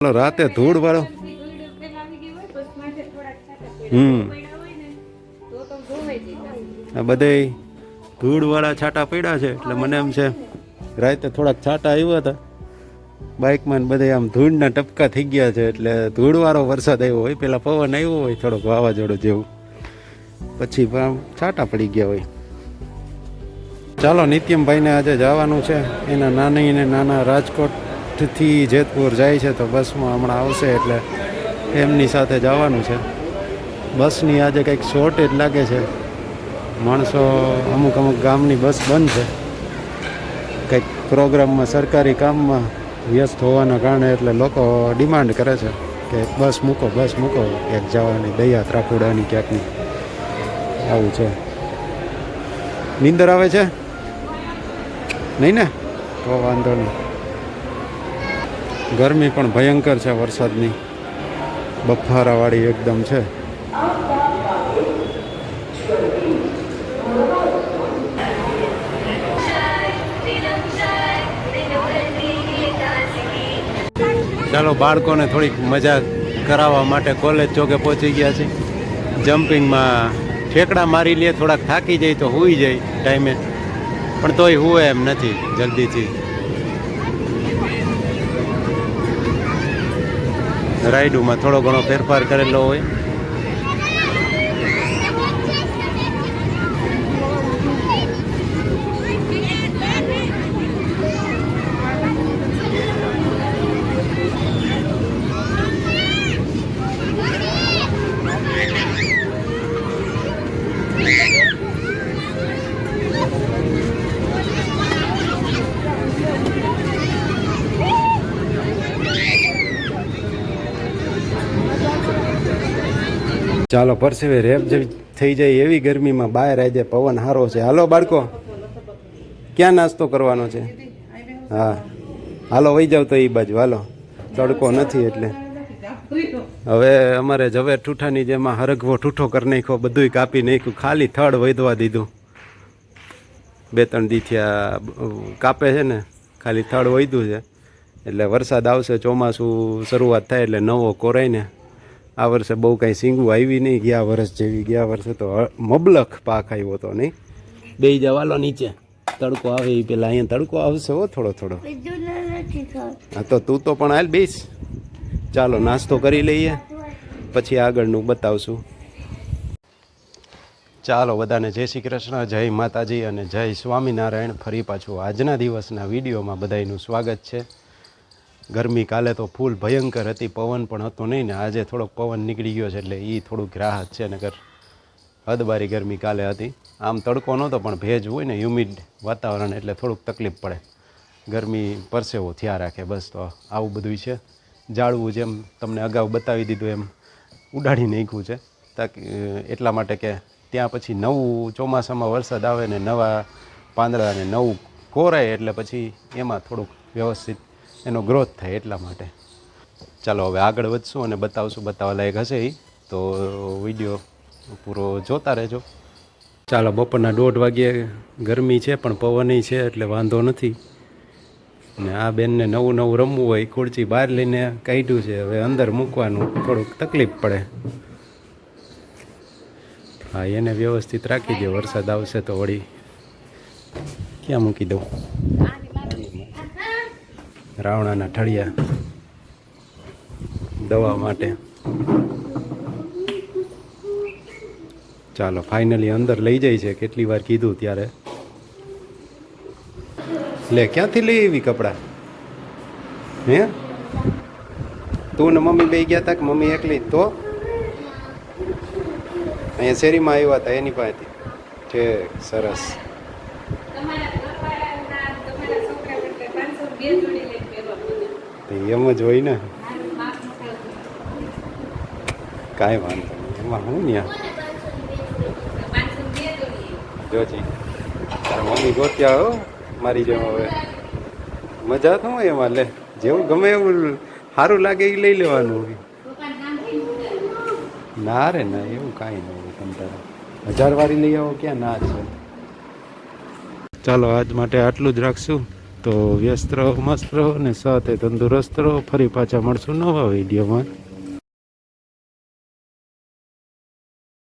રાતે ધૂળ વાળો આ બધે ધૂળ વાળા છાંટા પડ્યા છે એટલે મને એમ છે રાતે થોડાક છાંટા આવ્યા હતા બાઇકમાં બધે આમ ધૂળના ટપકા થઈ ગયા છે એટલે ધૂળવાળો વરસાદ આવ્યો હોય પેલા પવન આવ્યો હોય થોડોક વાવાઝોડું જેવું પછી આમ છાંટા પડી ગયા હોય. ચાલો નિત્યમભાઈને આજે જવાનું છે એના નાની ને નાના રાજકોટથી જેતપુર જાય છે તો બસમાં હમણાં આવશે એટલે એમની સાથે જવાનું છે. બસની આજે કંઈક શોર્ટેજ લાગે છે, માણસો અમુક ગામની બસ બંધ છે કંઈક પ્રોગ્રામમાં સરકારી કામમાં વ્યસ્ત હોવાના કારણે એટલે લોકો ડિમાન્ડ કરે છે કે બસ મૂકો ક્યાંક જવાની દયા ત્રાકુડાની ક્યાંકની આવું છે. નીંદર આવે છે નહીં ને તો વાંધો નહીં. ગરમી પણ ભયંકર છે, વરસાદની બફારાવાળી એકદમ છે. ચાલો બાળકોને થોડીક મજા કરાવવા માટે કોલેજ ચોકે પહોંચી ગયા છે. જમ્પિંગમાં ઠેકડા મારી લે, થોડાક થાકી જાય તો સૂઈ જાય ટાઈમે, પણ તોય હુએ એમ નથી જલ્દીથી. રાઈડુમાં થોડો ઘણો ફેરફાર કરેલો હોય. ચાલો પરસેવે રેપ જેવી થઈ જાય એવી ગરમીમાં બહાર આજે પવન સારો છે. હાલો બાળકો, ક્યાં નાસ્તો કરવાનો છે? હા હાલો વહી જાવ તો એ બાજુ હાલો, તડકો નથી એટલે. હવે અમારે જવે ઠૂઠાની જેમાં હરગવો ઠૂઠો કરી નાખ્યો, બધુંય કાપી નાખ્યું, ખાલી થડ વધવા દીધું. 2-3 દીથી આ કાપે છે ને, ખાલી થડ વધ્યું છે એટલે વરસાદ આવશે, ચોમાસું શરૂઆત થાય એટલે નવો કોરાય ને. આ વર્ષે બહુ કાંઈ સીંગું આવી નહીં ગયા વર્ષ જેવી. ગયા વર્ષે તો મબલખ પાક આવ્યો હતો નહીં. બે જવાલો નીચે, તડકો આવે એ પેલા અહીંયા તડકો આવશે હો થોડો થોડો. હા તો તું તો પણ હાલ બેસ. ચાલો નાસ્તો કરી લઈએ પછી આગળનું બતાવશું. ચાલો બધાને જય શ્રી કૃષ્ણ, જય માતાજી અને જય સ્વામિનારાયણ. ફરી પાછું આજના દિવસના વિડીયોમાં બધાનું સ્વાગત છે. ગરમી કાલે તો ફૂલ ભયંકર હતી, પવન પણ હતો નહીં ને. આજે થોડોક પવન નીકળી ગયો છે એટલે એ થોડુંક રાહત છે, નકર હદબારી ગરમી કાલે હતી. આમ તડકો નહોતો પણ ભેજ હોય ને, હ્યુમિડ વાતાવરણ એટલે થોડુંક તકલીફ પડે, ગરમી પરસેવો થયા રાખે. બસ તો આવું બધું છે. જાળવું જેમ તમને અગાઉ બતાવી દીધું એમ ઉડાડી નાખ્યું છે, તાકી એટલા માટે કે ત્યાં પછી નવું ચોમાસામાં વરસાદ આવે ને નવા પાંદડા ને નવું કોરાય એટલે પછી એમાં થોડુંક વ્યવસ્થિત એનો ગ્રોથ થાય એટલા માટે. ચાલો હવે આગળ વધશું અને બતાવશું, બતાવવા લાયક હશે એ તો વિડીયો પૂરો જોતા રહેજો. ચાલો બપોરના 1:30 વાગ્યે ગરમી છે પણ પવન છે એટલે વાંધો નથી. ને આ બેનને નવું રમવું હોય, ખુરચી બહાર લઈને કાઢ્યું છે, હવે અંદર મૂકવાનું થોડુંક તકલીફ પડે. હા એને વ્યવસ્થિત રાખી દો, વરસાદ આવશે તો વળી ક્યાં મૂકી દઉં. રાવણાના ઠળિયા દવા માટે. ચાલો ફાઇનલી અંદર લઈ જાય છે, કેટલી વાર કીધું ત્યારે. લે ક્યાંથી લઈ આવી કપડાં? હે તું ને મમ્મી બે ગયા હતા કે મમ્મી એકલી? તો અહીંયા શેરીમાં આવ્યા હતા એની પાસેથી. ઠીક, સરસ. એમ જ હોય ને, કાંઈ વાંધો નહીં એમાં. હું ત્યાં જોજી તારા મમ્મી ગોત્યા હો મારી જેમ. હવે મજા તો હોય એમાં, લે જેવું ગમે એવું સારું લાગે એ લઈ લેવાનું. ના રે ના, એવું કાંઈ ન હોય. તમ તારા 1000 વાળી લઈ આવો, ક્યાં ના છે. ચાલો આજ માટે આટલું જ રાખશું. તો વ્યસ્ત રહો, મસ્ત રહો ને સાથે તંદુરસ્ત રહો. ફરી પાછા મળશું નવા વિડીયોમાં.